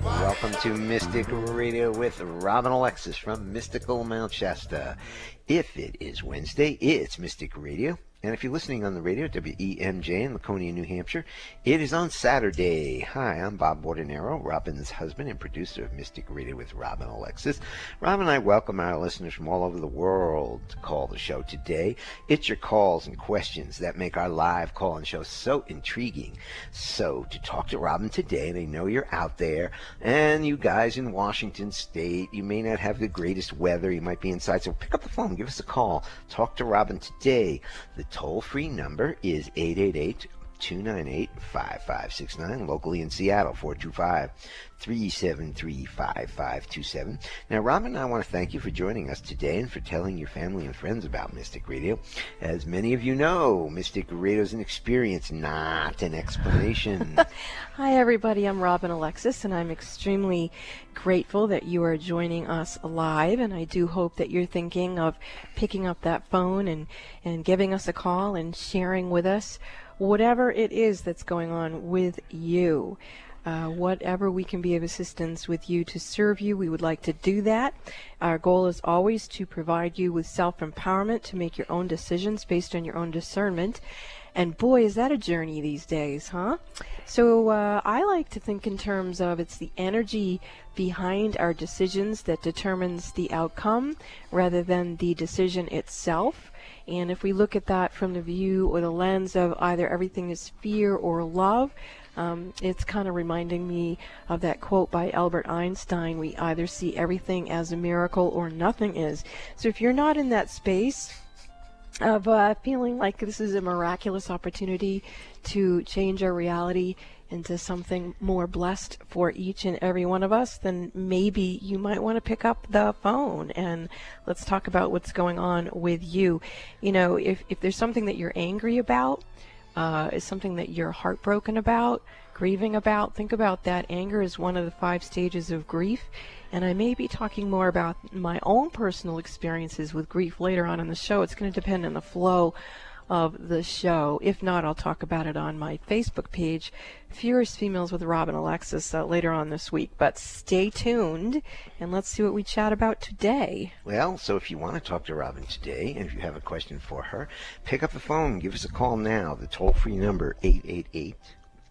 Welcome to Mystic Radio with Rob and Alexis from Mystical Mount Shasta. If it is Wednesday, it's Mystic Radio. And if you're listening on the radio, WEMJ in Laconia, New Hampshire, it is on Saturday. Hi, I'm Bob Bordenero, Robin's husband and producer of Mystic Radio with Rob and Alexis. Rob and I welcome our listeners from all over the world to call the show today. It's your calls and questions that make our live call-in show so intriguing. So to talk to Robin today, they know you're out there, and you guys in Washington State, you may not have the greatest weather, you might be inside, so pick up the phone, give us a call, talk to Robin today. The toll-free number is 888-298-5569, locally in Seattle, 425-373-5527. Now, Robin and I want to thank you for joining us today and for telling your family and friends about Mystic Radio. As many of you know, Mystic Radio is an experience, not an explanation. Hi, everybody. I'm Robin Alexis, and I'm extremely grateful that you are joining us live, and I do hope that you're thinking of picking up that phone and giving us a call and sharing with us whatever it is that's going on with you. Whatever we can be of assistance with you to serve you, we would like to do that. Our goal is always to provide you with self-empowerment to make your own decisions based on your own discernment. And boy, is that a journey these days, huh? So I like to think in terms of it's the energy behind our decisions that determines the outcome rather than the decision itself. And if we look at that from the view or the lens of either everything is fear or love, it's kind of reminding me of that quote by Albert Einstein, we either see everything as a miracle or nothing is. So if you're not in that space of feeling like this is a miraculous opportunity to change our reality into something more blessed for each and every one of us, then maybe you might want to pick up the phone and let's talk about what's going on with you. You know, if there's something that you're angry about, is something that you're heartbroken about, grieving about, think about that. Anger is one of the 5 stages of grief, and I may be talking more about my own personal experiences with grief later on in the show. It's going to depend on the flow of the show. If not, I'll talk about it on my Facebook page, Furious Females with Rob and Alexis, later on this week. But stay tuned, and let's see what we chat about today. Well, so if you want to talk to Robin today, and if you have a question for her, pick up the phone, give us a call now. The toll-free number,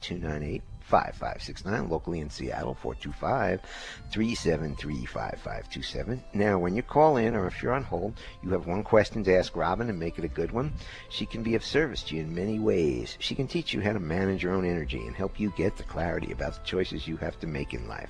888-298-5569, locally in Seattle, 425-373-5527. Now, when you call in or if you're on hold, you have one question to ask Robin and make it a good one. She can be of service to you in many ways. She can teach you how to manage your own energy and help you get the clarity about the choices you have to make in life.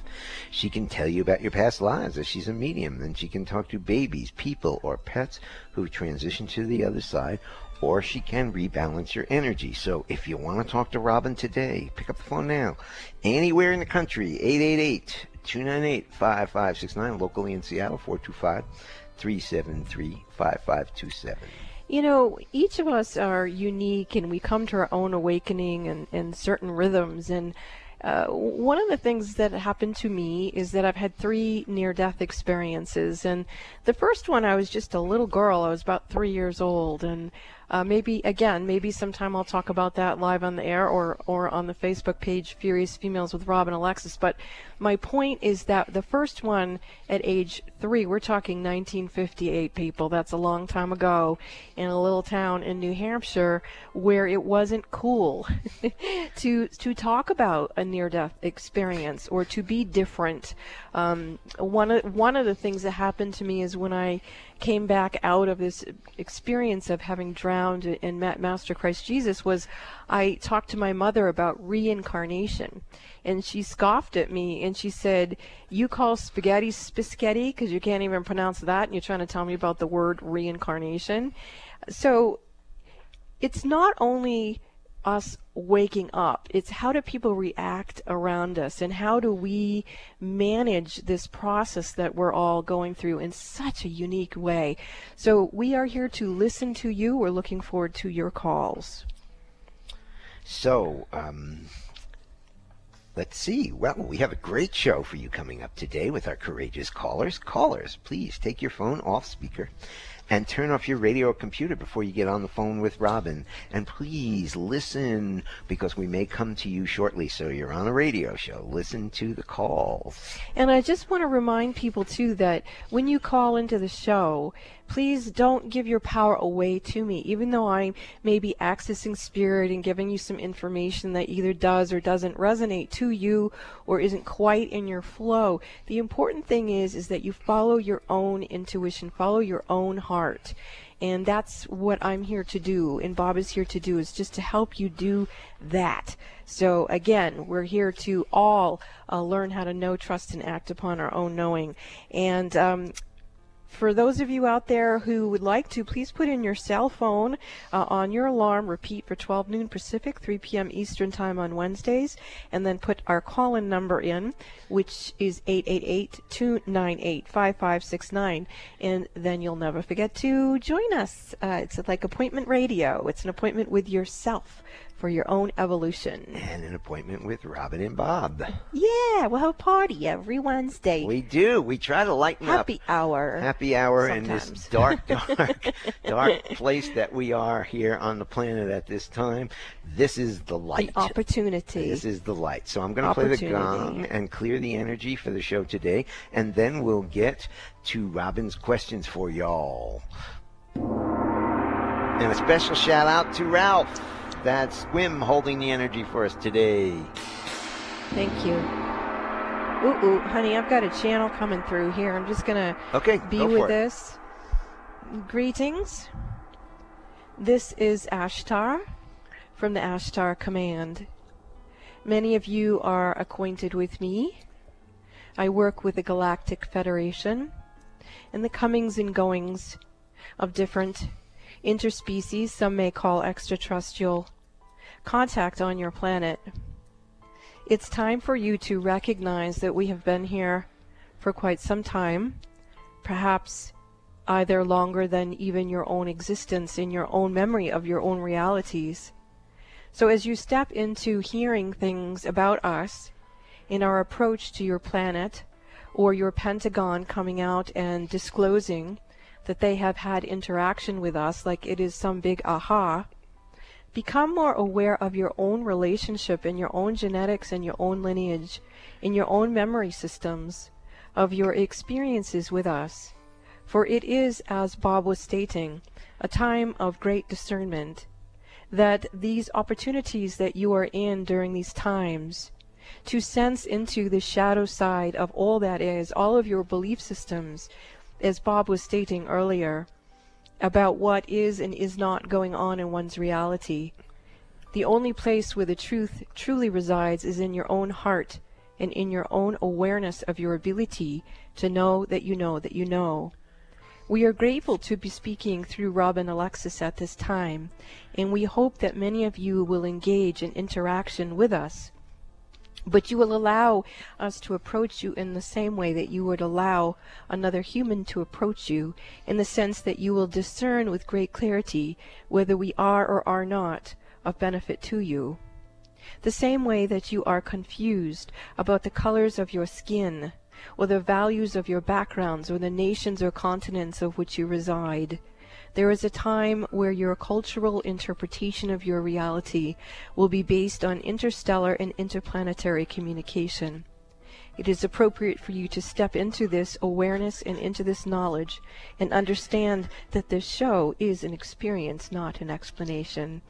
She can tell you about your past lives as she's a medium. Then she can talk to babies, people, or pets who've transitioned to the other side, or she can rebalance your energy. So if you want to talk to Robin today, pick up the phone now. Anywhere in the country, 888-298-5569, locally in Seattle, 425-373-5527. You know, each of us are unique, and we come to our own awakening and certain rhythms. And one of the things that happened to me is that I've had 3 near-death experiences. And the first one, I was just a little girl. I was about 3 years old. And maybe sometime I'll talk about that live on the air or on the Facebook page, Furious Females with Rob and Alexis. But my point is that the first one at age 3, we're talking 1958, people. That's a long time ago, in a little town in New Hampshire where it wasn't cool to talk about a near-death experience or to be different. One of the things that happened to me is when I came back out of this experience of having drowned and met Master Christ Jesus, was I talked to my mother about reincarnation, and she scoffed at me and she said, "You call spaghetti spischetti because you can't even pronounce that, and you're trying to tell me about the word reincarnation." So it's not only us waking up, it's how do people react around us, and how do we manage this process that we're all going through in such a unique way. So we are here to listen to you. We're looking forward to your calls. So, let's see. Well, we have a great show for you coming up today with our courageous callers. Callers, please take your phone off speaker and turn off your radio or computer before you get on the phone with Robin. And please listen, because we may come to you shortly. So you're on a radio show. Listen to the calls. And I just want to remind people, too, that when you call into the show, please don't give your power away to me. Even though I may be accessing spirit and giving you some information that either does or doesn't resonate to you or isn't quite in your flow, the important thing is that you follow your own intuition, follow your own heart. And that's what I'm here to do, and Bob is here to do, is just to help you do that. So again, we're here to all learn how to know, trust, and act upon our own knowing. And for those of you out there who would like to, please put in your cell phone on your alarm, repeat for 12 noon Pacific, 3 p.m. Eastern Time on Wednesdays, and then put our call-in number in, which is 888-298-5569, and then you'll never forget to join us. It's like appointment radio. It's an appointment with yourself for your own evolution. And an appointment with Robin and Bob. Yeah, we'll have a party every Wednesday. We do. We try to lighten up. Happy hour. Happy hour Sometimes. in this dark, dark place that we are here on the planet at this time. This is the light. An opportunity. This is the light. So I'm going to play the gong and clear the energy for the show today, and then we'll get to Robin's questions for y'all. And a special shout out to Ralph. That's Wim holding the energy for us today. Thank you. Ooh, honey, I've got a channel coming through here. I'm just going to be with this. Greetings. This is Ashtar from the Ashtar Command. Many of you are acquainted with me. I work with the Galactic Federation and the comings and goings of different interspecies, some may call extraterrestrial, contact on your planet. It's time for you to recognize that we have been here for quite some time, perhaps either longer than even your own existence in your own memory of your own realities. So as you step into hearing things about us in our approach to your planet, or your Pentagon coming out and disclosing that they have had interaction with us like it is some big aha, become more aware of your own relationship and your own genetics and your own lineage, in your own memory systems, of your experiences with us. For it is, as Bob was stating, a time of great discernment, that these opportunities that you are in during these times, to sense into the shadow side of all that is, all of your belief systems, as Bob was stating earlier, about what is and is not going on in one's reality. The only place where the truth truly resides is in your own heart and in your own awareness of your ability to know that you know that you know. We are grateful to be speaking through Robin Alexis at this time, and we hope that many of you will engage in interaction with us. But you will allow us to approach you in the same way that you would allow another human to approach you, in the sense that you will discern with great clarity whether we are or are not of benefit to you. The same way that you are confused about the colors of your skin, or the values of your backgrounds, or the nations or continents of which you reside. There is a time where your cultural interpretation of your reality will be based on interstellar and interplanetary communication. It is appropriate for you to step into this awareness and into this knowledge and understand that this show is an experience, not an explanation.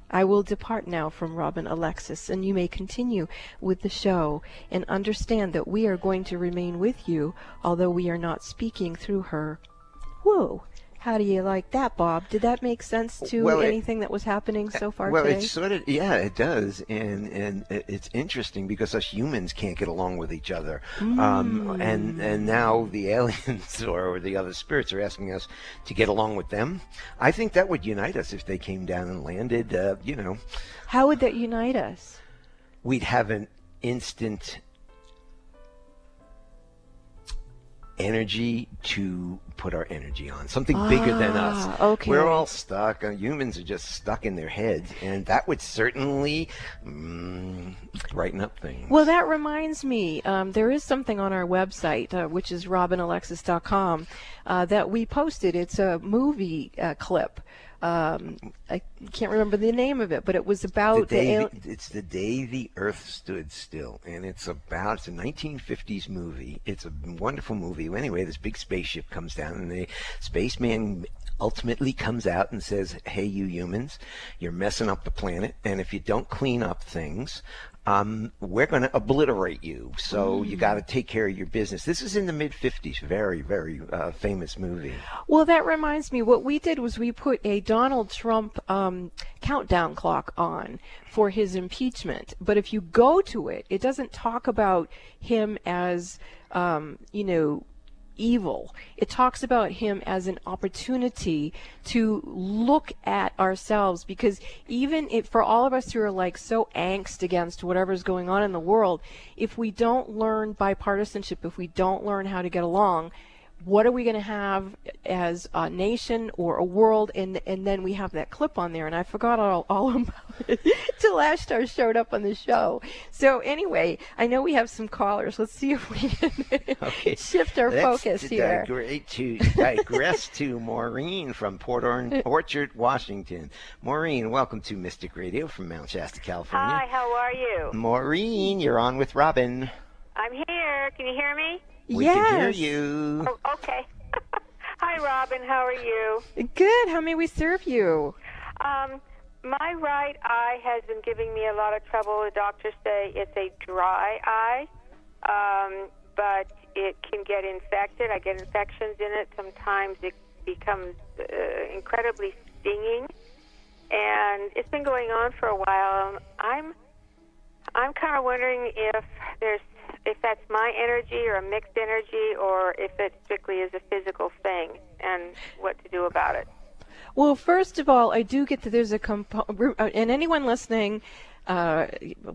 I will depart now from Robin Alexis, and you may continue with the show and understand that we are going to remain with you, although we are not speaking through her. Whoa! How do you like that, Bob? Did that make sense to anything that was happening so far today? Well, it's sort of, yeah, it does. And it's interesting because us humans can't get along with each other. And now the aliens or the other spirits are asking us to get along with them. I think that would unite us if they came down and landed, How would that unite us? We'd have an instant energy to put our energy on, something bigger than us. Okay. We're all stuck. Humans are just stuck in their heads, and that would certainly brighten up things. Well, that reminds me, there is something on our website, which is robinalexis.com, that we posted. It's a movie clip. I can't remember the name of it, but it was about it's the day the Earth stood still, and it's a 1950s movie. It's a wonderful movie. Anyway, this big spaceship comes down, and the spaceman ultimately comes out and says, "Hey, you humans, you're messing up the planet, and if you don't clean up things, we're going to obliterate you. So you got to take care of your business." This is in the mid-50s. Very, very famous movie. Well, that reminds me, what we did was we put a Donald Trump countdown clock on for his impeachment. But if you go to it, it doesn't talk about him as, evil. It talks about him as an opportunity to look at ourselves, because even if for all of us who are like so angst against whatever's going on in the world, if we don't learn bipartisanship, if we don't learn how to get along, what are we going to have as a nation or a world? And then we have that clip on there, and I forgot all about it till Ashtar showed up on the show. So anyway, I know we have some callers. Let's see if we can shift our focus here. Digress to Maureen from Port Orchard, Washington. Maureen, welcome to Mystic Radio from Mount Shasta, California. Hi, how are you? Maureen, you're on with Robin. I'm here. Can you hear me? We yes. can hear you. Oh, okay. Hi, Robin. How are you? Good. How may we serve you? My right eye has been giving me a lot of trouble. The doctors say it's a dry eye, but it can get infected. I get infections in it. Sometimes it becomes incredibly stinging, and it's been going on for a while. I'm kind of wondering if that's my energy or a mixed energy, or if it strictly is a physical thing, and what to do about it. Well, first of all, I do get that there's a and anyone listening,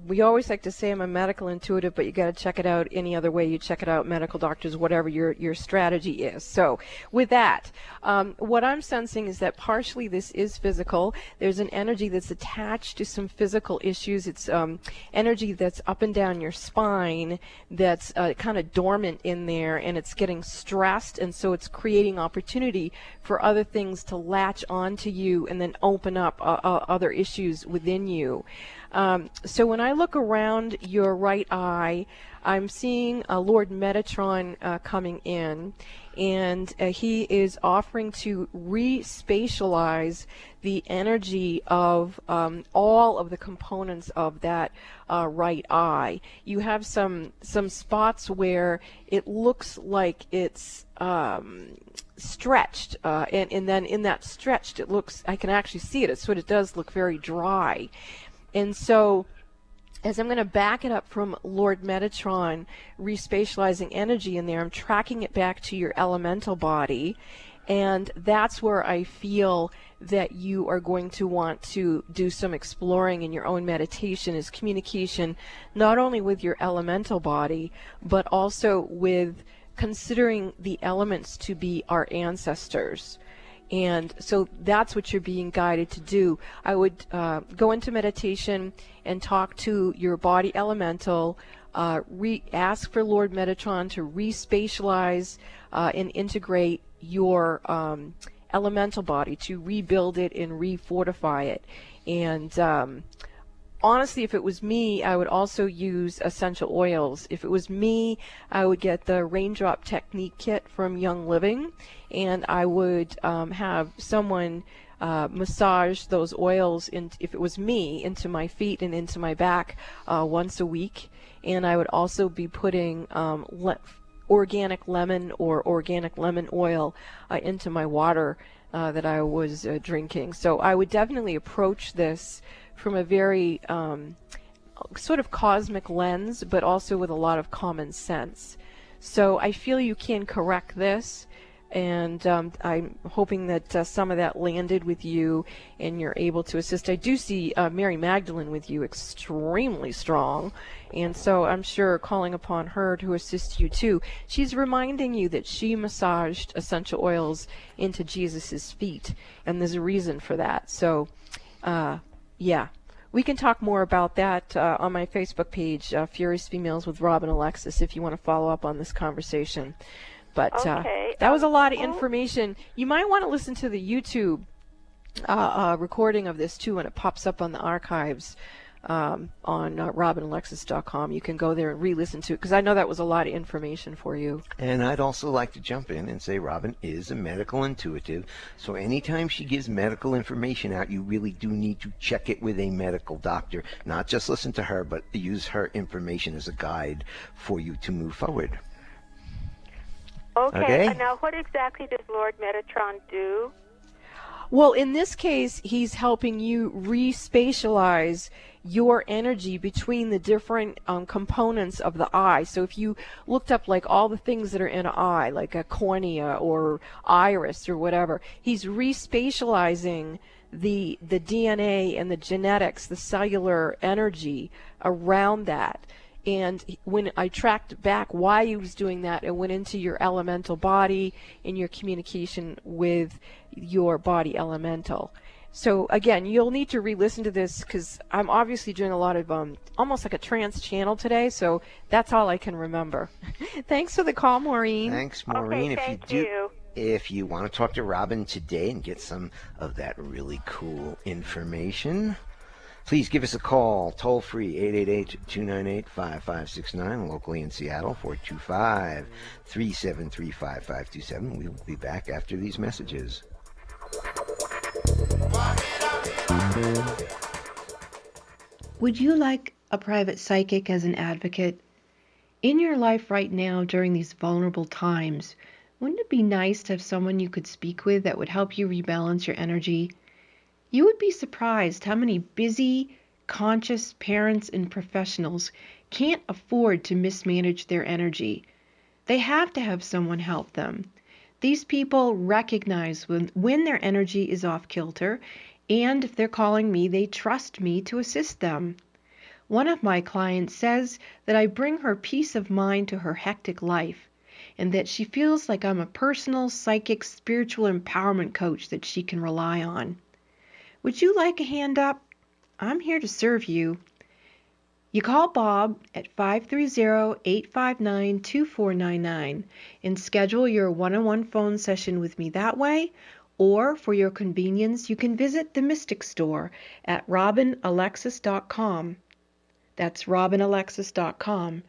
we always like to say I'm a medical intuitive, but you got to check it out any other way you check it out, medical doctors, whatever your strategy is. So with that, what I'm sensing is that partially this is physical. There's an energy that's attached to some physical issues. It's energy that's up and down your spine that's kind of dormant in there, and it's getting stressed, and so it's creating opportunity for other things to latch onto you and then open up other issues within you. So when I look around your right eye, I'm seeing Lord Metatron coming in, and he is offering to re-spatialize the energy of all of the components of that right eye. You have some spots where it looks like it's stretched, and then in that stretched, it looks, I can actually see it. It's what it does look very dry. And so, as I'm going to back it up from Lord Metatron, respatializing energy in there, I'm tracking it back to your elemental body, and that's where I feel that you are going to want to do some exploring in your own meditation, is communication not only with your elemental body, but also with considering the elements to be our ancestors. And so that's what you're being guided to do. I would go into meditation and talk to your body elemental, ask for Lord Metatron to respatialize and integrate your elemental body, to rebuild it and refortify it. And honestly, if it was me, I would also use essential oils. If it was me, I would get the Raindrop Technique Kit from Young Living, and I would have someone massage those oils, if it was me, into my feet and into my back once a week. And I would also be putting organic lemon or organic lemon oil into my water that I was drinking. So I would definitely approach this from a very sort of cosmic lens, but also with a lot of common sense. So I feel you can correct this. And I'm hoping that some of that landed with you and you're able to assist. I do see Mary Magdalene with you, extremely strong. And so I'm sure calling upon her to assist you too. She's reminding you that she massaged essential oils into Jesus's feet. And there's a reason for that. So, yeah. We can talk more about that on my Facebook page, Furious Females with Robin Alexis, if you want to follow up on this conversation. But Okay. that was a lot of information. You might want to listen to the YouTube recording of this too when it pops up on the archives on robinalexis.com. You can go there and re-listen to it because I know that was a lot of information for you. And I'd also like to jump in and say Robin is a medical intuitive, so anytime she gives medical information out, you really do need to check it with a medical doctor. Not just listen to her, but use her information as a guide for you to move forward. Okay. Now, what exactly does Lord Metatron do? Well, in this case, he's helping you re-spatialize your energy between the different components of the eye. So if you looked up like all the things that are in an eye, like a cornea or iris or whatever, he's re-spatializing the DNA and the genetics, the cellular energy around that. And when I tracked back why he was doing that, it went into your elemental body and your communication with your body elemental. So again, you'll need to re-listen to this because I'm obviously doing a lot of almost like a trance channel today, so that's all I can remember. Thanks for the call, Maureen. Thanks, Maureen. Okay, thank you. If you want to talk to Robin today and get some of that really cool information, please give us a call, toll free, 888-298-5569, locally in Seattle, 425-373-5527. We will be back after these messages. Would you like a private psychic as an advocate? In your life right now, during these vulnerable times, wouldn't it be nice to have someone you could speak with that would help you rebalance your energy? You would be surprised how many busy, conscious parents and professionals can't afford to mismanage their energy. They have to have someone help them. These people recognize when their energy is off kilter, and if they're calling me, they trust me to assist them. One of my clients says that I bring her peace of mind to her hectic life, and that she feels like I'm a personal, psychic, spiritual empowerment coach that she can rely on. Would you like a hand up? I'm here to serve you. You call Bob at 530-859-2499 and schedule your one-on-one phone session with me that way, or for your convenience, you can visit the Mystic Store at robinalexis.com. That's robinalexis.com.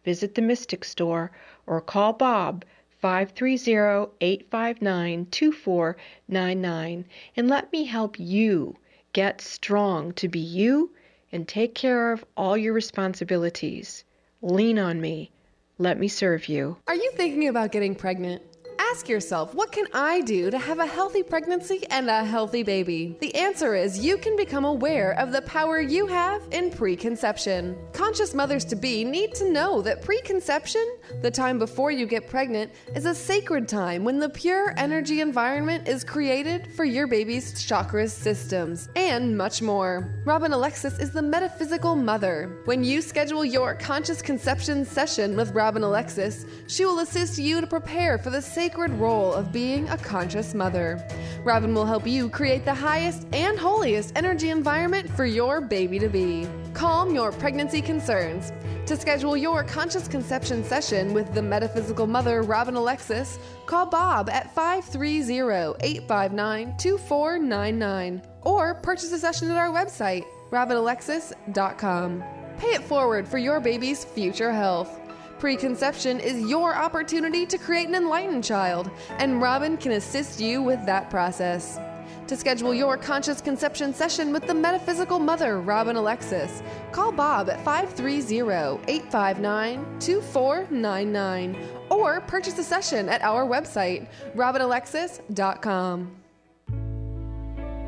Visit the Mystic Store or call Bob 530-859-2499 and let me help you get strong to be you and take care of all your responsibilities. Lean on me. Let me serve you. Are you thinking about getting pregnant? Ask yourself, what can I do to have a healthy pregnancy and a healthy baby? The answer is you can become aware of the power you have in preconception. Conscious mothers-to-be need to know that preconception, the time before you get pregnant, is a sacred time when the pure energy environment is created for your baby's chakras systems, and much more. Robin Alexis is the metaphysical mother. When you schedule your conscious conception session with Robin Alexis, she will assist you to prepare for the sacred role of being a conscious mother. Robin will help you create the highest and holiest energy environment for your baby-to-be. Calm your pregnancy concerns. To schedule your conscious conception session with the metaphysical mother, Robin Alexis, call Bob at 530-859-2499 or purchase a session at our website, robinalexis.com. Pay it forward for your baby's future health. Preconception is your opportunity to create an enlightened child, and Robin can assist you with that process. To schedule your conscious conception session with the metaphysical mother, Robin Alexis, call Bob at 530-859-2499 or purchase a session at our website, robinalexis.com.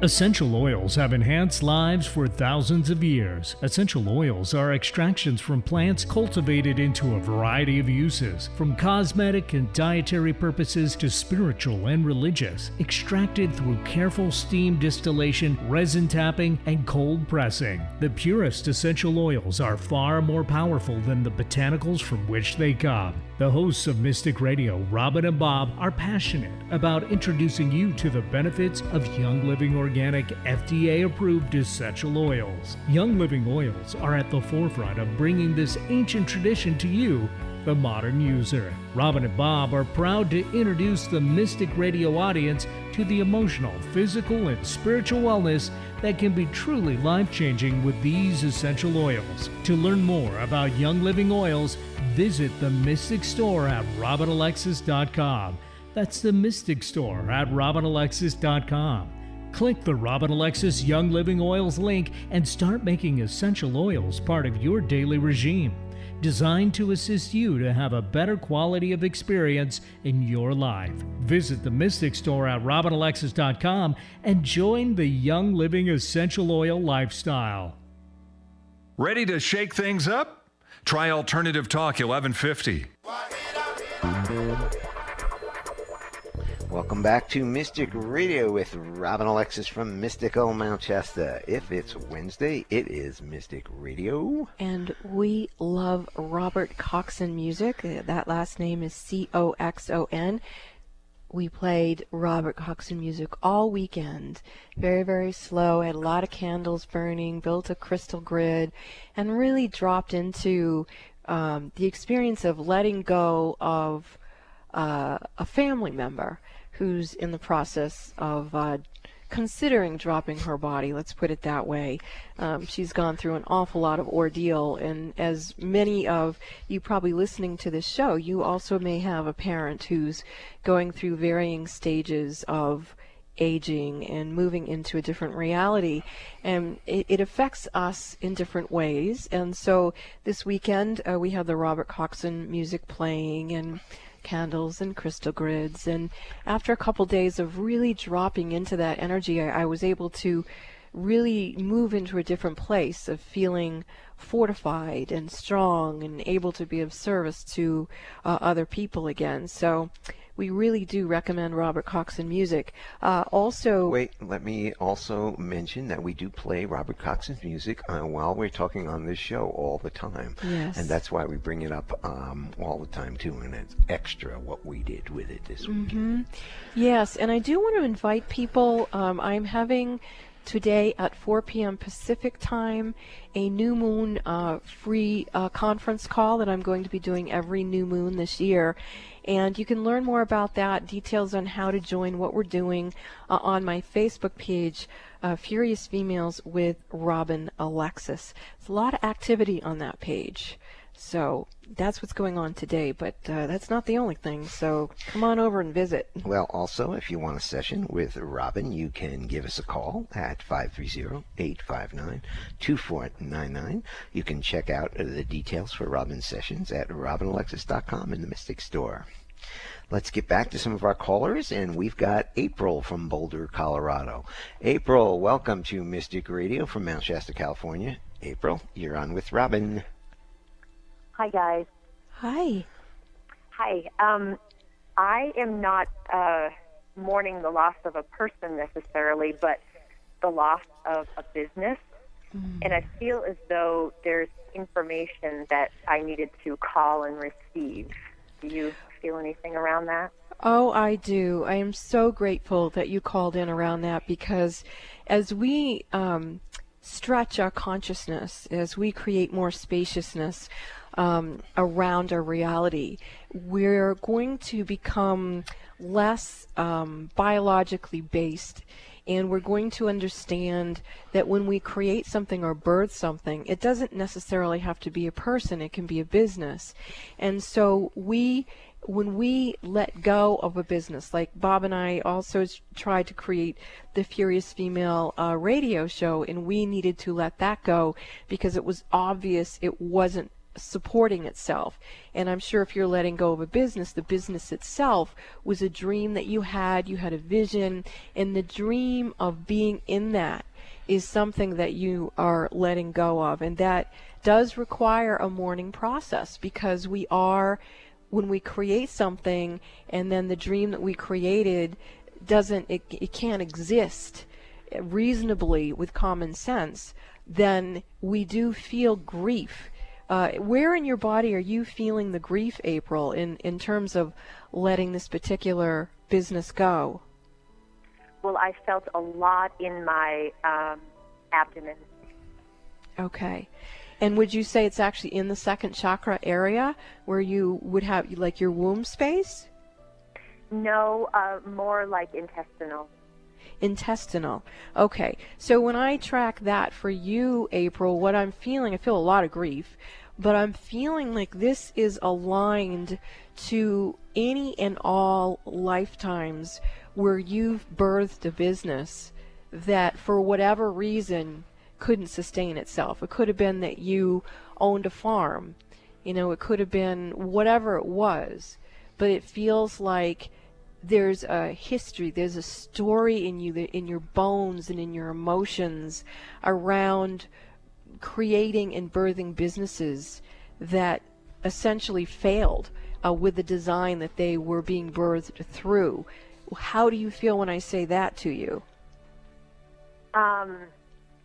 Essential oils have enhanced lives for thousands of years. Essential oils are extractions from plants cultivated into a variety of uses, from cosmetic and dietary purposes to spiritual and religious, extracted through careful steam distillation, resin tapping, and cold pressing. The purest essential oils are far more powerful than the botanicals from which they come. The hosts of Mystic Radio, Robin and Bob, are passionate about introducing you to the benefits of Young Living Organic FDA-approved essential oils. Young Living oils are at the forefront of bringing this ancient tradition to you, the modern user. Robin and Bob are proud to introduce the Mystic Radio audience to the emotional, physical, and spiritual wellness that can be truly life-changing with these essential oils. To learn more about Young Living oils, visit the Mystic Store at robinalexis.com. That's the Mystic Store at robinalexis.com. Click the Robin Alexis Young Living Oils link and start making essential oils part of your daily regime, designed to assist you to have a better quality of experience in your life. Visit the Mystic Store at robinalexis.com and join the Young Living Essential Oil lifestyle. Ready to shake things up? Try Alternative Talk 1150. Welcome back to Mystic Radio with Robin Alexis from Mystical Mount Shasta. If it's Wednesday, it is Mystic Radio. And we love Robert Coxon music. That last name is Coxon. We played Robert Coxon music all weekend. Very, very slow. Had a lot of candles burning, built a crystal grid, and really dropped into the experience of letting go of a family member who's in the process of considering dropping her body, let's put it that way. She's gone through an awful lot of ordeal, and as many of you probably listening to this show, you also may have a parent who's going through varying stages of aging and moving into a different reality, and it affects us in different ways. And so this weekend we have the Robert Coxon music playing and candles and crystal grids, and after a couple days of really dropping into that energy, I was able to really move into a different place of feeling fortified and strong and able to be of service to other people again. So we really do recommend Robert Coxon music. Also, wait, let me also mention that we do play Robert Coxon's music while we're talking on this show all the time. Yes. And that's why we bring it up all the time too, and it's extra what we did with it this weekend. Yes, and I do want to invite people. I'm having today at 4 p.m. Pacific time a new moon free conference call that I'm going to be doing every new moon this year. And you can learn more about that, details on how to join, what we're doing on my Facebook page, Furious Females with Robin Alexis. There's a lot of activity on that page. So that's what's going on today, but that's not the only thing, so come on over and visit. Well, also, if you want a session with Robin, you can give us a call at 530-859-2499. You can check out the details for Robin's sessions at robinalexis.com in the Mystic Store. Let's get back to some of our callers, and we've got April from Boulder, Colorado. April, welcome to Mystic Radio from Mount Shasta, California. April, you're on with Robin. Hi, guys. Hi. Hi. I am not mourning the loss of a person necessarily, but the loss of a business. And I feel as though there's information that I needed to call and receive. Do you feel anything around that? Oh, I do. I am so grateful that you called in around that, because as we stretch our consciousness, as we create more spaciousness around our reality, we're going to become less biologically based, and we're going to understand that when we create something or birth something, it doesn't necessarily have to be a person, it can be a business. And so when we let go of a business, like Bob and I also tried to create the Furious Female radio show, and we needed to let that go because it was obvious it wasn't supporting itself. And I'm sure if you're letting go of a business, the business itself was a dream that you had a vision, and the dream of being in that is something that you are letting go of. And that does require a mourning process, because when we create something and then the dream that we created it can't exist reasonably with common sense, then we do feel grief. Where in your body are you feeling the grief, April, in terms of letting this particular business go? Well, I felt a lot in my abdomen. Okay. And would you say it's actually in the second chakra area where you would have like your womb space? No, more like intestinal. Intestinal. Okay. So when I track that for you, April, what I'm feeling, I feel a lot of grief, but I'm feeling like this is aligned to any and all lifetimes where you've birthed a business that for whatever reason couldn't sustain itself. It could have been that you owned a farm. It could have been whatever it was, but it feels like there's a history, there's a story in you, in your bones and in your emotions around creating and birthing businesses that essentially failed with the design that they were being birthed through. How do you feel when I say that to you?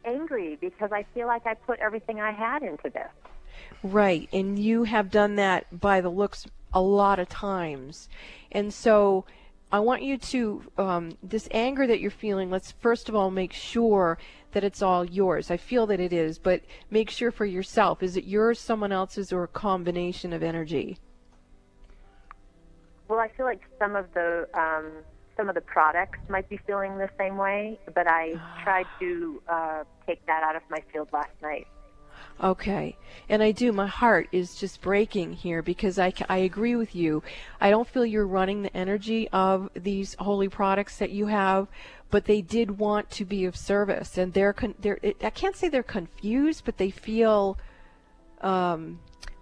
Angry, because I feel like I put everything I had into this. Right, and you have done that by the looks a lot of times. And so I want you to, this anger that you're feeling, let's first of all make sure that it's all yours. I feel that it is, but make sure for yourself. Is it yours, someone else's, or a combination of energy? Well, I feel like some of the products might be feeling the same way, but I tried to take that out of my field last night. Okay, and my heart is just breaking here, because I agree with you. I don't feel you're running the energy of these holy products that you have, but they did want to be of service, and I can't say they're confused, but they feel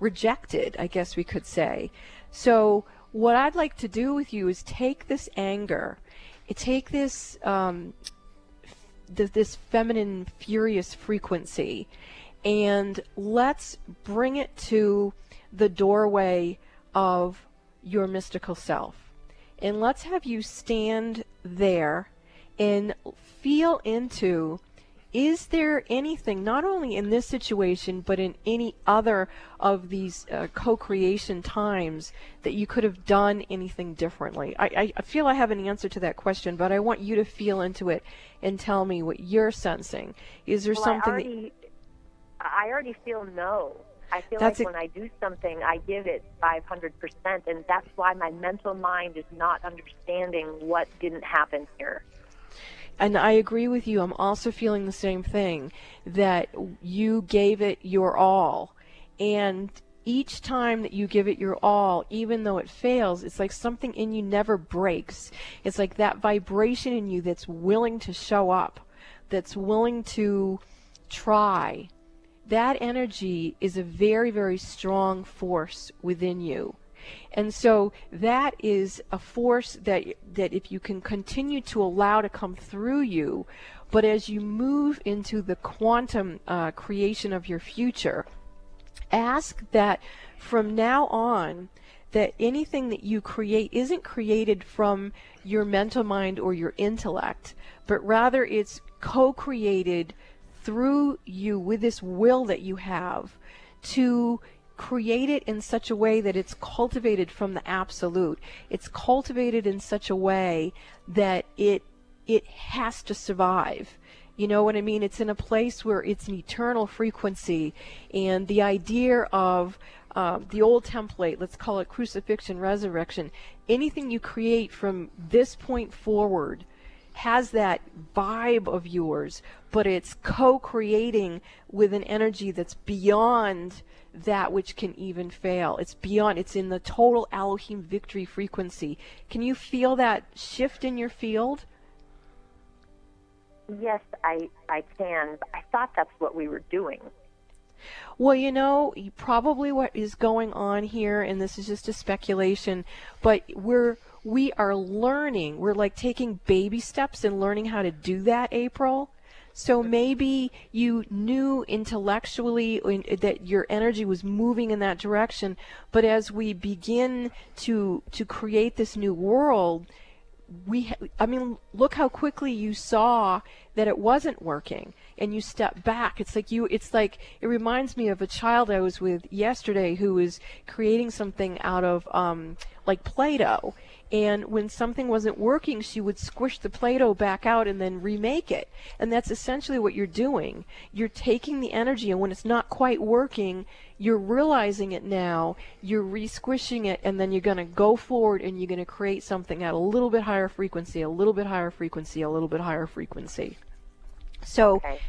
rejected, I guess we could say. So what I'd like to do with you is take this anger, take this this feminine, furious frequency, and let's bring it to the doorway of your mystical self. And let's have you stand there and feel into, is there anything, not only in this situation, but in any other of these co-creation times, that you could have done anything differently? I feel I have an answer to that question, but I want you to feel into it and tell me what you're sensing. Is there something I already feel no. I feel like when I do something, I give it 500%, and that's why my mental mind is not understanding what didn't happen here. And I agree with you. I'm also feeling the same thing, that you gave it your all. And each time that you give it your all, even though it fails, it's like something in you never breaks. It's like that vibration in you that's willing to show up, that's willing to try. That energy is a very, very strong force within you. And so that is a force that if you can continue to allow to come through you, but as you move into the quantum creation of your future, ask that from now on, that anything that you create isn't created from your mental mind or your intellect, but rather it's co-created through you with this will that you have to create it in such a way that it's cultivated from the absolute. It's cultivated in such a way that it has to survive. You know what I mean? It's in a place where it's an eternal frequency, and the idea of the old template, let's call it crucifixion, resurrection, anything you create from this point forward has that vibe of yours, but it's co-creating with an energy that's beyond that which can even fail. It's beyond, it's in the total Elohim victory frequency. Can you feel that shift in your field? Yes, I can. I thought that's what we were doing. Well, probably what is going on here, and this is just a speculation, but we are learning. We're like taking baby steps and learning how to do that, April. So maybe you knew intellectually that your energy was moving in that direction, but as we begin to create this new world, look how quickly you saw that it wasn't working, and you step back. It's like it reminds me of a child I was with yesterday who was creating something out of like Play-Doh. And when something wasn't working, she would squish the Play-Doh back out and then remake it. And that's essentially what you're doing. You're taking the energy, and when it's not quite working, you're realizing it now, you're re-squishing it, and then you're going to go forward and you're going to create something at a little bit higher frequency, a little bit higher frequency, a little bit higher frequency. So... Okay.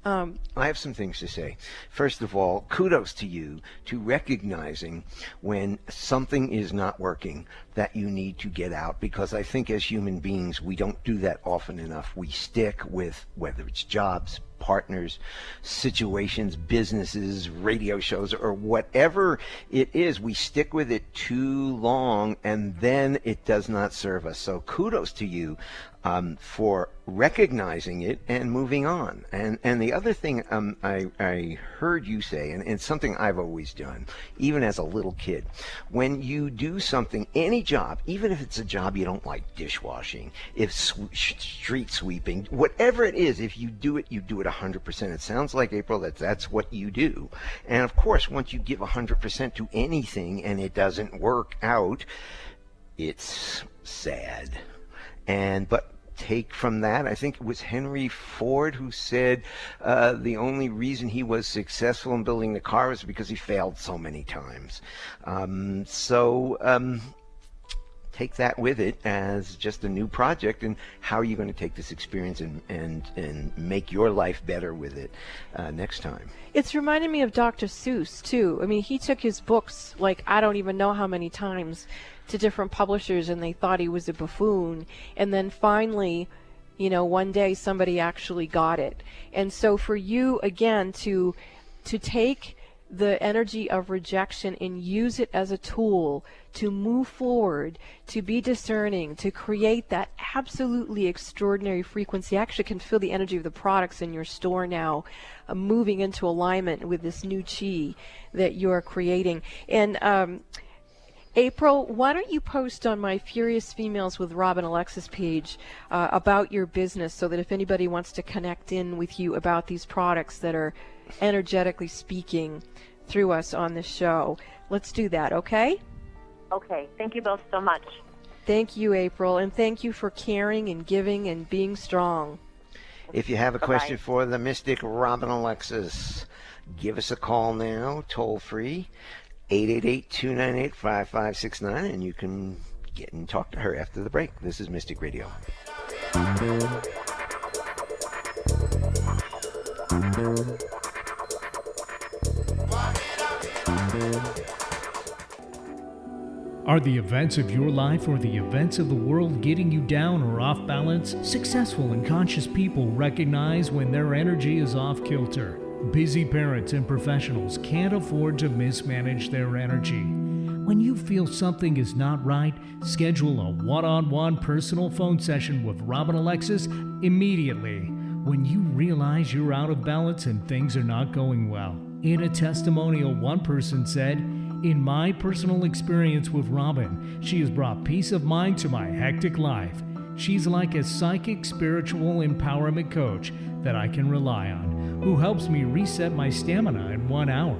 I have some things to say. First of all, kudos to you to recognizing when something is not working that you need to get out, because I think as human beings we don't do that often enough. We stick with, whether it's jobs, partners, situations, businesses, radio shows, or whatever it is, we stick with it too long and then it does not serve us. So kudos to you for recognizing it and moving on. And the other thing I heard you say, and it's something I've always done, even as a little kid, when you do something, any job, even if it's a job you don't like, dishwashing, if street sweeping, whatever it is, if you do it 100%. It sounds like, April, that's what you do. And of course, once you give 100% to anything and it doesn't work out, it's sad. But take from that, I think it was Henry Ford who said the only reason he was successful in building the car was because he failed so many times. Take that with it as just a new project, and how are you going to take this experience and make your life better with it next time? It's reminding me of Dr. Seuss, too. I mean, he took his books, like, I don't even know how many times, to different publishers, and they thought he was a buffoon. And then finally, one day somebody actually got it. And so for you, again, to take the energy of rejection and use it as a tool to move forward, to be discerning, to create that absolutely extraordinary frequency. I actually can feel the energy of the products in your store now moving into alignment with this new chi that you're creating. And April, why don't you post on my Furious Females with Rob and Alexis page about your business, so that if anybody wants to connect in with you about these products that are energetically speaking through us on this show. Let's do that, okay? Okay. Thank you both so much. Thank you, April, and thank you for caring and giving and being strong. If you have a question for the Mystic Robin Alexis, give us a call now, toll free, 888-298-5569, and you can get and talk to her after the break. This is Mystic Radio. Are the events of your life or the events of the world getting you down or off balance? Successful and conscious people recognize when their energy is off kilter. Busy parents and professionals can't afford to mismanage their energy. When you feel something is not right, schedule a one-on-one personal phone session with Rob and Alexis immediately when you realize you're out of balance and things are not going well. In a testimonial, one person said, "In my personal experience with Robin, she has brought peace of mind to my hectic life. She's like a psychic spiritual empowerment coach that I can rely on, who helps me reset my stamina in 1 hour."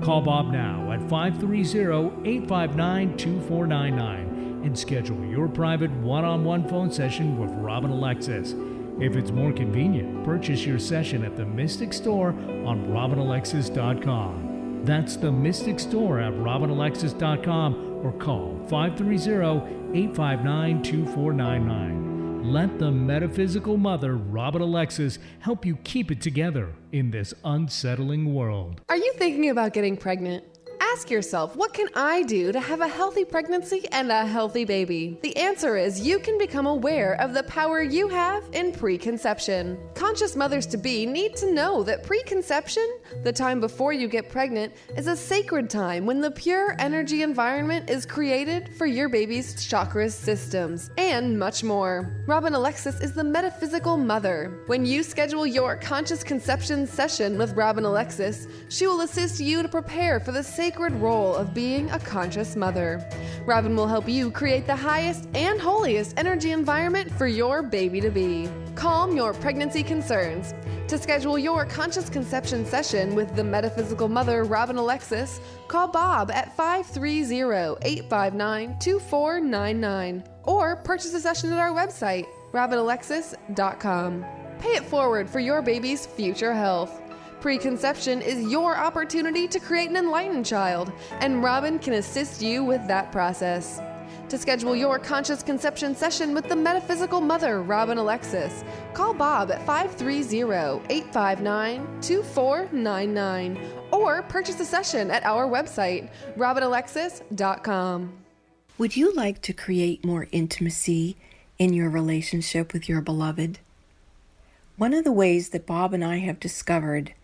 Call Bob now at 530-859-2499 and schedule your private one-on-one phone session with Robin Alexis. If it's more convenient, purchase your session at the Mystic Store on RobinAlexis.com. That's the Mystic Store at RobinAlexis.com, or call 530-859-2499. Let the metaphysical mother, Robin Alexis, help you keep it together in this unsettling world. Are you thinking about getting pregnant? Ask yourself, what can I do to have a healthy pregnancy and a healthy baby? The answer is you can become aware of the power you have in preconception. Conscious mothers-to-be need to know that preconception, the time before you get pregnant, is a sacred time when the pure energy environment is created for your baby's chakras systems, and much more. Robin Alexis is the metaphysical mother. When you schedule your conscious conception session with Robin Alexis, she will assist you to prepare for the sacred role of being a conscious mother. Robin will help you create the highest and holiest energy environment for your baby-to-be. Calm your pregnancy concerns. To schedule your conscious conception session with the metaphysical mother, Robin Alexis, call Bob at 530-859-2499 or purchase a session at our website, robinalexis.com. Pay it forward for your baby's future health. Preconception is your opportunity to create an enlightened child, and Robin can assist you with that process. To schedule your conscious conception session with the metaphysical mother, Robin Alexis, call Bob at 530-859-2499 or purchase a session at our website, robinalexis.com. Would you like to create more intimacy in your relationship with your beloved? One of the ways that Bob and I have discovered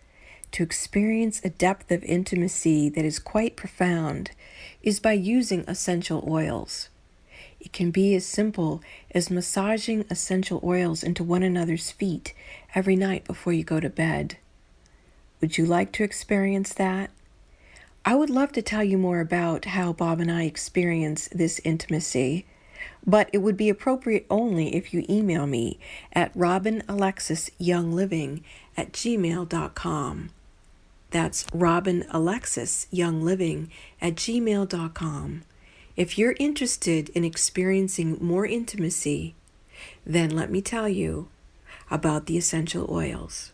to experience a depth of intimacy that is quite profound is by using essential oils. It can be as simple as massaging essential oils into one another's feet every night before you go to bed. Would you like to experience that? I would love to tell you more about how Bob and I experience this intimacy, but it would be appropriate only if you email me at robinalexisyoungliving@gmail.com. That's robinalexisyoungliving@gmail.com. If you're interested in experiencing more intimacy, then let me tell you about the essential oils.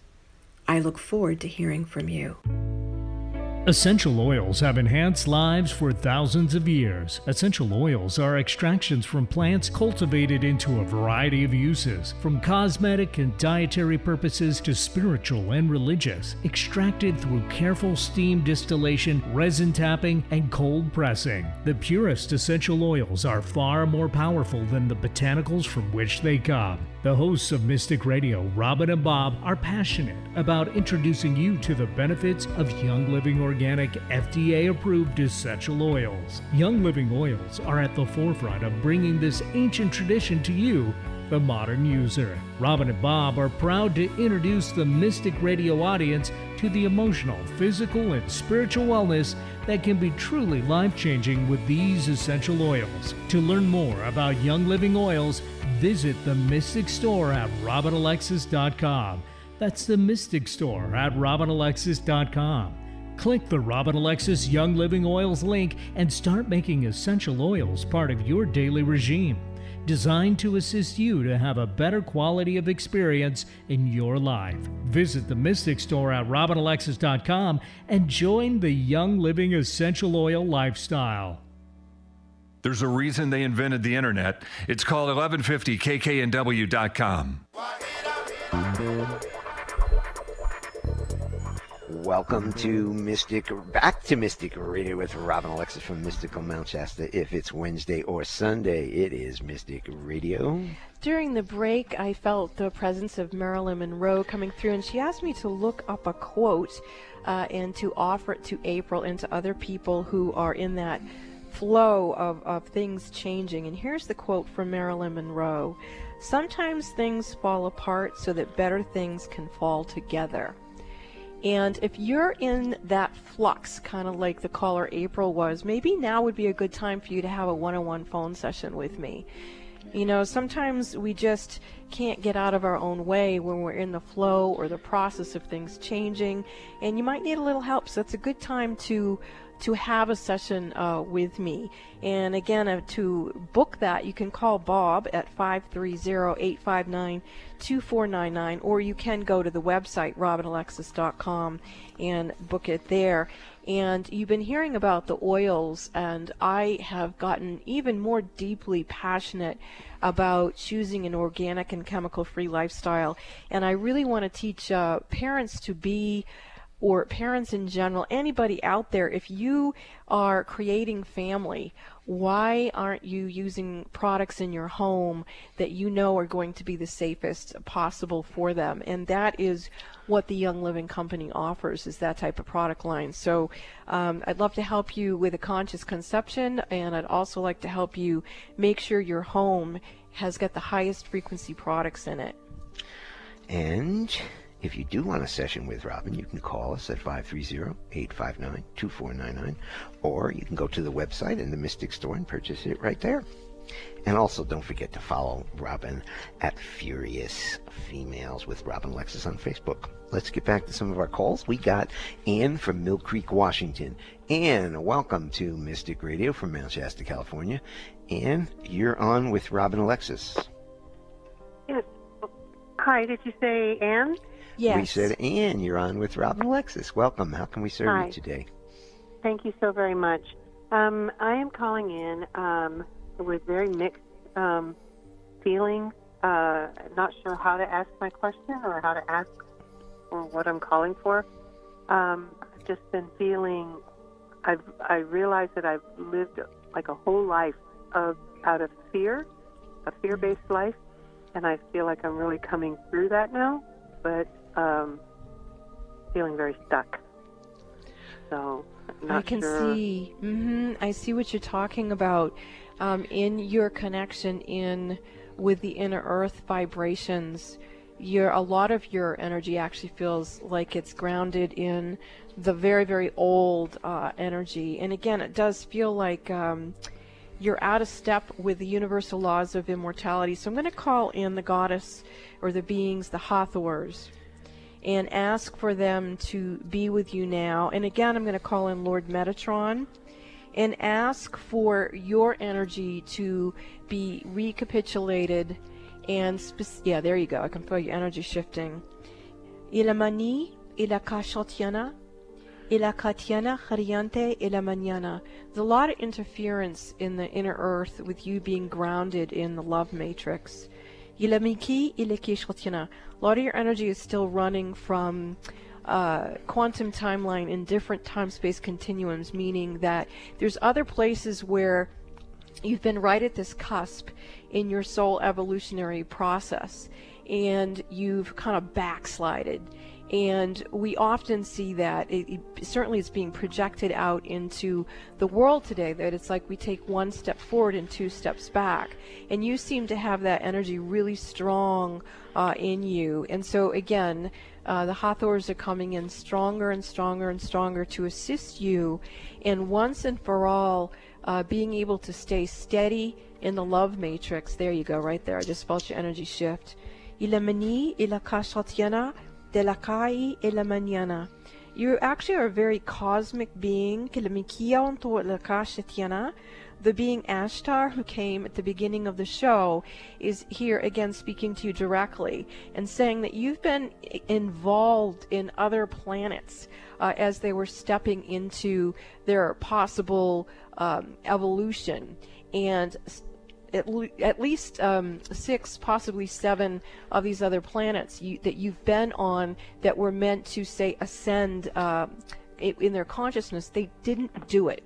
I look forward to hearing from you. Essential oils have enhanced lives for thousands of years. Essential oils are extractions from plants cultivated into a variety of uses, from cosmetic and dietary purposes to spiritual and religious, extracted through careful steam distillation, resin tapping, and cold pressing. The purest essential oils are far more powerful than the botanicals from which they come. The hosts of Mystic Radio, Robin and Bob, are passionate about introducing you to the benefits of Young Living Organic FDA-approved essential oils. Young Living oils are at the forefront of bringing this ancient tradition to you, the modern user. Robin and Bob are proud to introduce the Mystic Radio audience to the emotional, physical, and spiritual wellness that can be truly life-changing with these essential oils. To learn more about Young Living oils, visit the Mystic Store at robinalexis.com. That's the Mystic Store at robinalexis.com. Click the Robin Alexis Young Living Oils link and start making essential oils part of your daily regime, designed to assist you to have a better quality of experience in your life. Visit the Mystic Store at robinalexis.com and join the Young Living Essential Oil lifestyle. There's a reason they invented the internet. It's called 1150kknw.com. Welcome to back to Mystic Radio with Robin Alexis from Mystical Mount Shasta. If it's Wednesday or Sunday, it is Mystic Radio. During the break, I felt the presence of Marilyn Monroe coming through, and she asked me to look up a quote and to offer it to April and to other people who are in that flow of things changing. And here's the quote from Marilyn Monroe: "Sometimes things fall apart so that better things can fall together." And if you're in that flux, kind of like the caller April was, maybe now would be a good time for you to have a one-on-one phone session with me. You know, sometimes we just can't get out of our own way when we're in the flow or the process of things changing, and you might need a little help. So it's a good time to have a session with me. And again, to book that, you can call Bob at 530-859-2499, or you can go to the website robinalexis.com and book it there. And you've been hearing about the oils, and I have gotten even more deeply passionate about choosing an organic and chemical-free lifestyle. And I really want to teach parents to be or parents in general, anybody out there, if you are creating family, why aren't you using products in your home that you know are going to be the safest possible for them? And that is what the Young Living Company offers, is that type of product line. So I'd love to help you with a conscious conception, and I'd also like to help you make sure your home has got the highest frequency products in it. And if you do want a session with Robin, you can call us at 530-859-2499, or you can go to the website in the Mystic Store and purchase it right there. And also don't forget to follow Robin at Furious Females with Robin Alexis on Facebook. Let's get back to some of our calls. We got Ann from Mill Creek, Washington. Ann, welcome to Mystic Radio from Mount Shasta, California. Ann, you're on with Robin Alexis. Yes. Hi, did you say Ann? Yes. We said, Ann, you're on with Robin Alexis. Welcome. How can we serve Hi. you today? Thank you so very much. I am calling in with very mixed feelings. Not sure how to ask my question or how to ask for what I'm calling for. I've just been feeling, I realize that I've lived like a whole life out of fear, a fear-based life, and I feel like I'm really coming through that now, but feeling very stuck. So I'm not I can sure. see. I see what you're talking about in your connection with the inner earth vibrations. A lot of your energy actually feels like it's grounded in the very, very old energy. And again, it does feel like you're out of step with the universal laws of immortality. So I'm going to call in the goddess or the beings, the Hathors, and ask for them to be with you now. And again, I'm going to call in Lord Metatron and ask for your energy to be recapitulated and yeah, there you go. I can feel your energy shifting. Ilamani, ilakashotiana, ilakatiana, hariante, ilamaniana. There's a lot of interference in the inner earth with you being grounded in the love matrix. Ilamiki, ilakishotiana. A lot of your energy is still running from quantum timeline in different time-space continuums, meaning that there's other places where you've been right at this cusp in your soul evolutionary process, and you've kind of backslided. And we often see that certainly it's being projected out into the world today, that it's like we take one step forward and two steps back. And you seem to have that energy really strong in you. And so again, the Hathors are coming in stronger and stronger and stronger to assist you in once and for all being able to stay steady in the love matrix. There you go, right there. I just felt your energy shift. Ilamani ilakashatiana delakai ilamaniana. You actually are a very cosmic being. The being Ashtar, who came at the beginning of the show, is here again speaking to you directly and saying that you've been involved in other planets as they were stepping into their possible evolution. And at least 6, possibly 7 of these other planets that you've been on that were meant to, say, ascend in their consciousness, they didn't do it.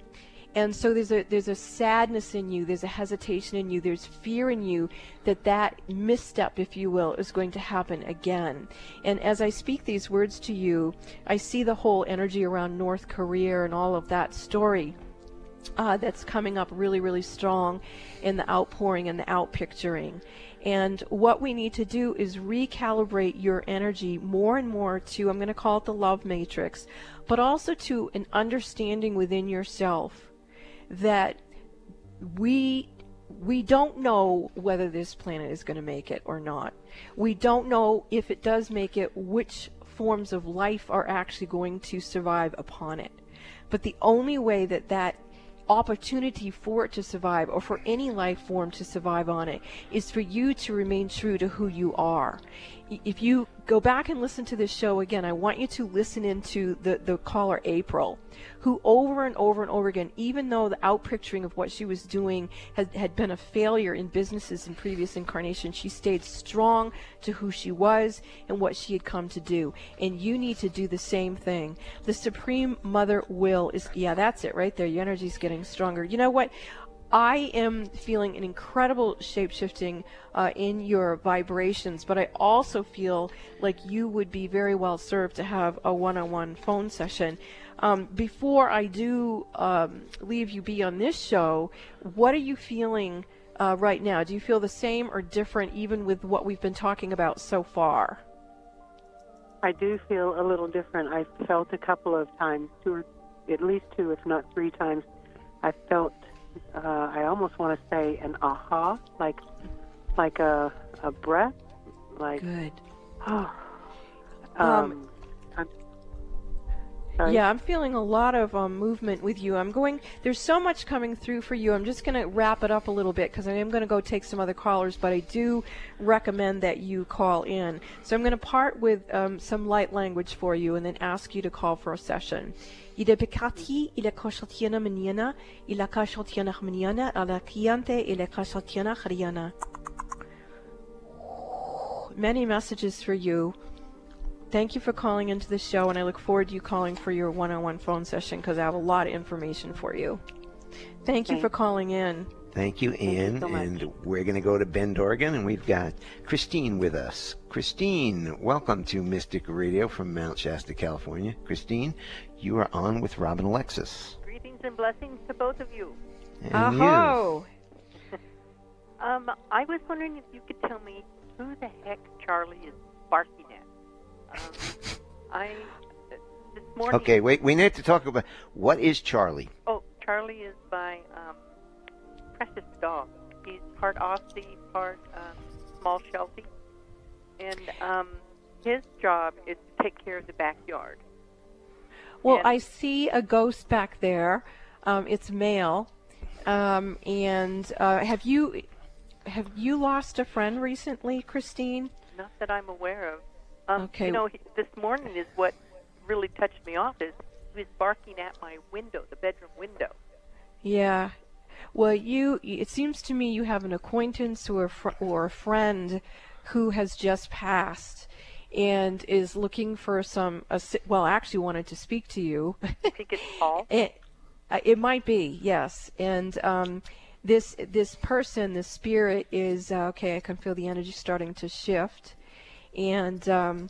And so there's a sadness in you, there's a hesitation in you, there's fear in you that misstep, if you will, is going to happen again. And as I speak these words to you, I see the whole energy around North Korea and all of that story that's coming up really, really strong in the outpouring and the outpicturing. And what we need to do is recalibrate your energy more and more to, I'm going to call it the love matrix, but also to an understanding within yourself that we don't know whether this planet is going to make it or not. We don't know if it does make it, which forms of life are actually going to survive upon it. But the only way that opportunity for it to survive, or for any life form to survive on it, is for you to remain true to who you are. If you go back and listen to this show again. I want you to listen into the caller April, who over and over and over again, even though the outpicturing of what she was doing had been a failure in businesses in previous incarnations, she stayed strong to who she was and what she had come to do. And you need to do the same thing. The Supreme Mother Will is, yeah, that's it right there. Your energy's getting stronger. You know what? I am feeling an incredible shape-shifting in your vibrations, but I also feel like you would be very well served to have a one-on-one phone session. Before I do leave you be on this show, what are you feeling right now? Do you feel the same or different even with what we've been talking about so far? I do feel a little different. I felt a couple of times, at least two, if not three times, I felt, I almost want to say an aha, like a breath, like. Good. I'm sorry? Yeah, I'm feeling a lot of movement with you. There's so much coming through for you. I'm just going to wrap it up a little bit because I am going to go take some other callers, but I do recommend that you call in. So I'm going to part with some light language for you and then ask you to call for a session. Many messages for you. Thank you for calling into the show, and I look forward to you calling for your one-on-one phone session because I have a lot of information for you. Thank you for calling in. Thank you, Ann. And we're going to go to Bend, Oregon, and we've got Christine with us. Christine, welcome to Mystic Radio from Mount Shasta, California. Christine, you are on with Robin Alexis. Greetings and blessings to both of you. And Aho! I was wondering if you could tell me who the heck Charlie is barking at. This morning. Okay, wait. We need to talk about what is Charlie. Oh, Charlie is my precious dog. He's part Aussie, part small Sheltie, and his job is to take care of the backyard. Well, I see a ghost back there. It's male. And have you lost a friend recently, Christine? Not that I'm aware of. Okay. You know, this morning is what really touched me off is he was barking at my window, the bedroom window. Yeah. Well, it seems to me you have an acquaintance or a friend who has just passed and is looking for actually wanted to speak to you. I think it's Paul. It might be, yes. And this person, this spirit is, okay, I can feel the energy starting to shift. And whoever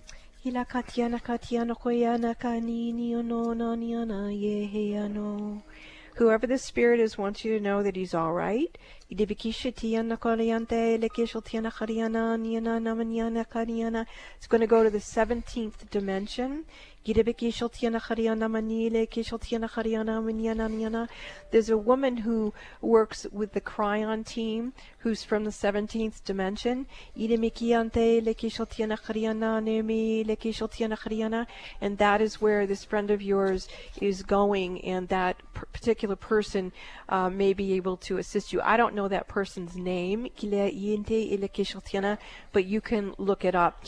this spirit is wants you to know that he's all right. It's going to go to the 17th dimension. There's a woman who works with the Cryon team who's from the 17th dimension. And that is where this friend of yours is going, and that particular person may be able to assist you. I don't know that person's name, but you can look it up.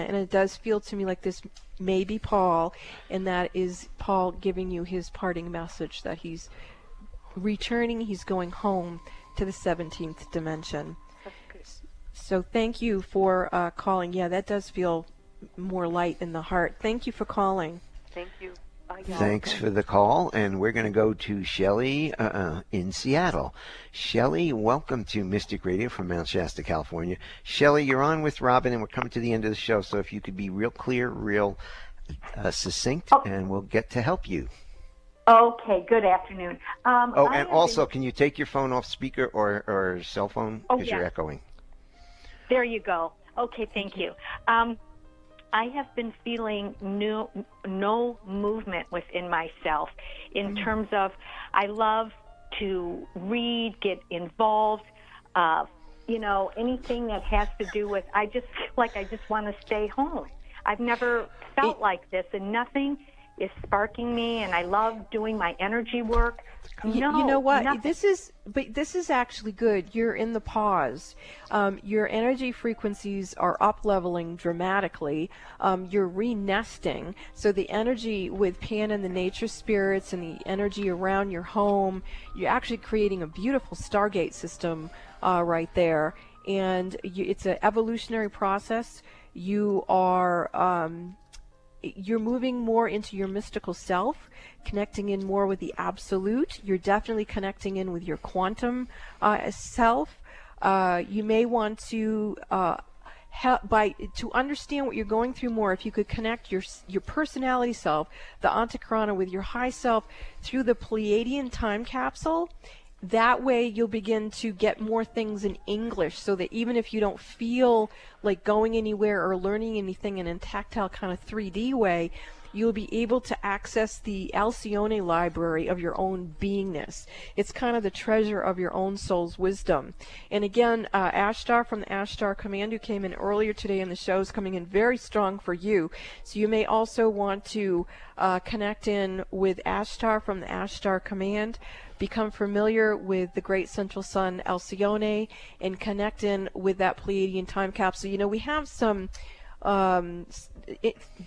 And it does feel to me like this may be Paul, and that is Paul giving you his parting message that he's returning, he's going home to the 17th dimension. So thank you for calling. Yeah, that does feel more light in the heart. Thank you for calling. Thank you. Thanks for the call, and we're going to go to Shelley in Seattle. Shelley, welcome to Mystic Radio from Mount Shasta, California. Shelley, you're on with Robin, and we're coming to the end of the show, so if you could be real clear, real succinct, and we'll get to help you. Okay, good afternoon. And also, can you take your phone off speaker or cell phone? Because you're echoing. There you go. Okay, thank you. I have been feeling no movement within myself in terms of I love to read, get involved, anything that has to do with, I just feel like I just want to stay home. I've never felt like this, and nothing sparking me, and I love doing my energy work. You know what? Nothing. This is actually good. You're in the pause. Your energy frequencies are up leveling dramatically. You're re-nesting. So the energy with Pan and the nature spirits and the energy around your home, you're actually creating a beautiful Stargate system right there. And it's an evolutionary process. You are you're moving more into your mystical self, connecting in more with the absolute. You're definitely connecting in with your quantum self. You may want to to understand what you're going through more, if you could connect your personality self, the Antakarana, with your high self through the Pleiadian time capsule. That way you'll begin to get more things in English, so that even if you don't feel like going anywhere or learning anything in a tactile kind of 3D way, you'll be able to access the Alcyone library of your own beingness. It's kind of the treasure of your own soul's wisdom. And again, Ashtar from the Ashtar Command, who came in earlier today in the show, is coming in very strong for you. So you may also want to connect in with Ashtar from the Ashtar Command, become familiar with the great central sun Alcyone, and connect in with that Pleiadian time capsule. You know, we have some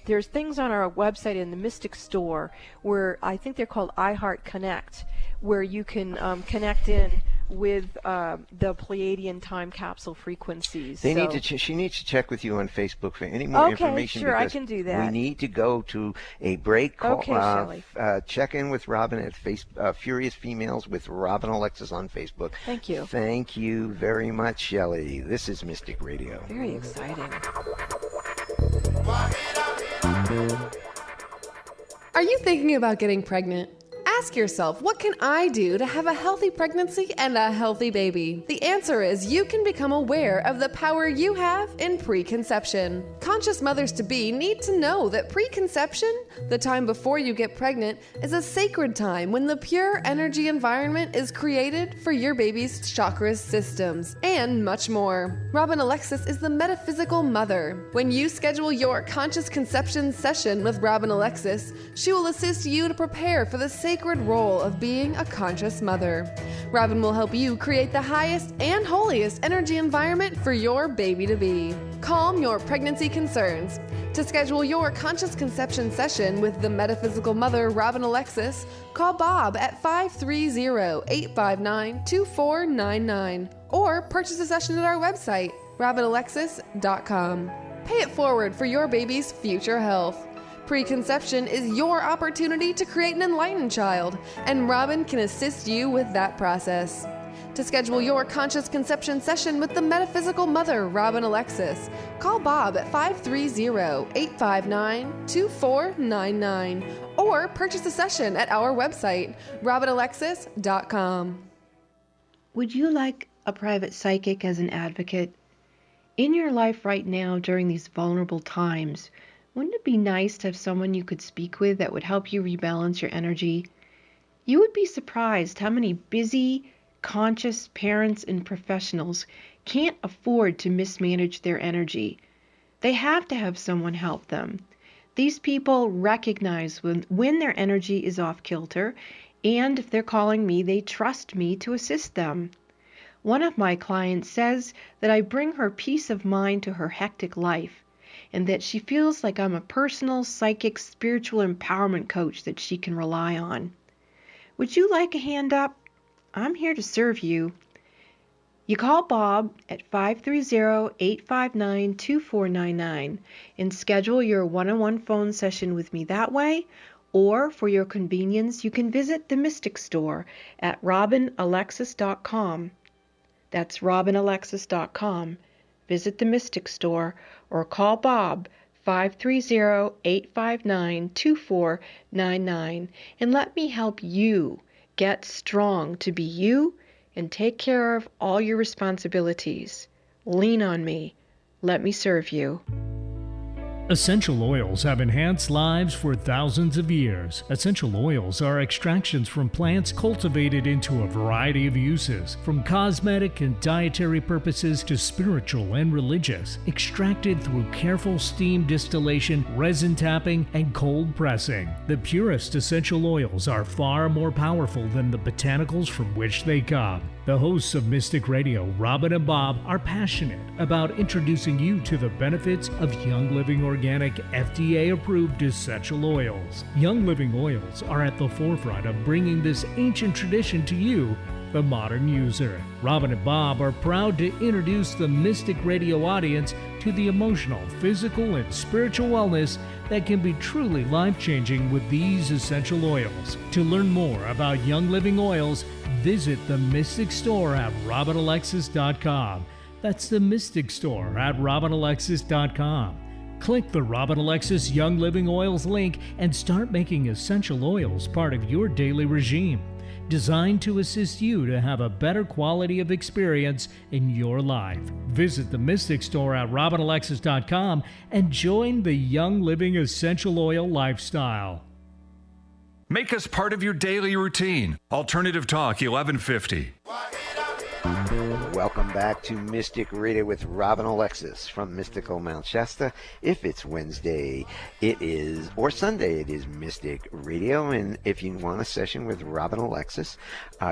there's things on our website in the Mystic Store where I think they're called iHeart Connect, where you can connect in with the Pleiadian time capsule frequencies. She needs to check with you on Facebook for any more information. Okay, sure, I because can do that. We need to go to a break. Okay, Shelley. Check in with Robin at Furious Females with Robin Alexis on Facebook. Thank you. Thank you very much, Shelley. This is Mystic Radio. Very exciting. Are you thinking about getting pregnant? Ask yourself, what can I do to have a healthy pregnancy and a healthy baby? The answer is you can become aware of the power you have in preconception. Conscious mothers-to-be need to know that preconception, the time before you get pregnant, is a sacred time when the pure energy environment is created for your baby's chakras systems, and much more. Robin Alexis is the metaphysical mother. When you schedule your conscious conception session with Robin Alexis, she will assist you to prepare for the sacred role of being a conscious mother. Robin will help you create the highest and holiest energy environment for your baby to be. Calm your pregnancy concerns. To schedule your conscious conception session with the metaphysical mother, Robin Alexis, call Bob at 530-859-2499 or purchase a session at our website, robinalexis.com. Pay it forward for your baby's future health. Preconception is your opportunity to create an enlightened child, and Robin can assist you with that process. To schedule your conscious conception session with the metaphysical mother, Robin Alexis, call Bob at 530-859-2499 or purchase a session at our website, robinalexis.com. Would you like a private psychic as an advocate? In your life right now during these vulnerable times, wouldn't it be nice to have someone you could speak with that would help you rebalance your energy? You would be surprised how many busy, conscious parents and professionals can't afford to mismanage their energy. They have to have someone help them. These people recognize when their energy is off kilter, and if they're calling me, they trust me to assist them. One of my clients says that I bring her peace of mind to her hectic life, and that she feels like I'm a personal, psychic, spiritual empowerment coach that she can rely on. Would you like a hand up? I'm here to serve you. You call Bob at 530-859-2499 and schedule your one-on-one phone session with me that way, or for your convenience, you can visit the Mystic Store at robinalexis.com. That's robinalexis.com. Visit the Mystic Store or call Bob 530-859-2499 and let me help you get strong to be you and take care of all your responsibilities. Lean on me. Let me serve you. Essential oils have enhanced lives for thousands of years. Essential oils are extractions from plants cultivated into a variety of uses, from cosmetic and dietary purposes to spiritual and religious, extracted through careful steam distillation, resin tapping, and cold pressing. The purest essential oils are far more powerful than the botanicals from which they come. The hosts of Mystic Radio, Robin and Bob, are passionate about introducing you to the benefits of Young Living Organic FDA-approved essential oils. Young Living oils are at the forefront of bringing this ancient tradition to you, the modern user. Robin and Bob are proud to introduce the Mystic Radio audience to the emotional, physical, and spiritual wellness that can be truly life-changing with these essential oils. To learn more about Young Living oils, visit the Mystic Store at robinalexis.com. That's the Mystic Store at robinalexis.com. Click the Robin Alexis Young Living Oils link and start making essential oils part of your daily regime, designed to assist you to have a better quality of experience in your life. Visit the Mystic Store at robinalexis.com and join the Young Living Essential Oil lifestyle. Make us part of your daily routine. Alternative Talk 1150. Welcome back to Mystic Radio with Robin Alexis from Mystical Mount Shasta. If it's Wednesday, it is, or Sunday, it is Mystic Radio. And if you want a session with Robin Alexis,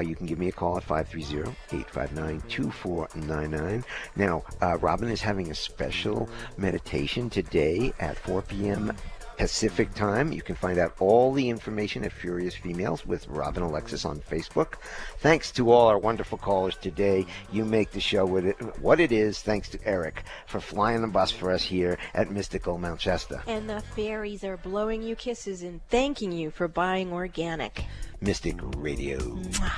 you can give me a call at 530-859-2499. Now, Robin is having a special meditation today at 4 p.m. Pacific time. You can find out all the information at Furious Females with Robin Alexis on Facebook. Thanks to all our wonderful callers today. You make the show what it is. Thanks to Eric for flying the bus for us here at Mystical Mount Shasta. And the fairies are blowing you kisses and thanking you for buying organic. Mystic Radio. Mwah.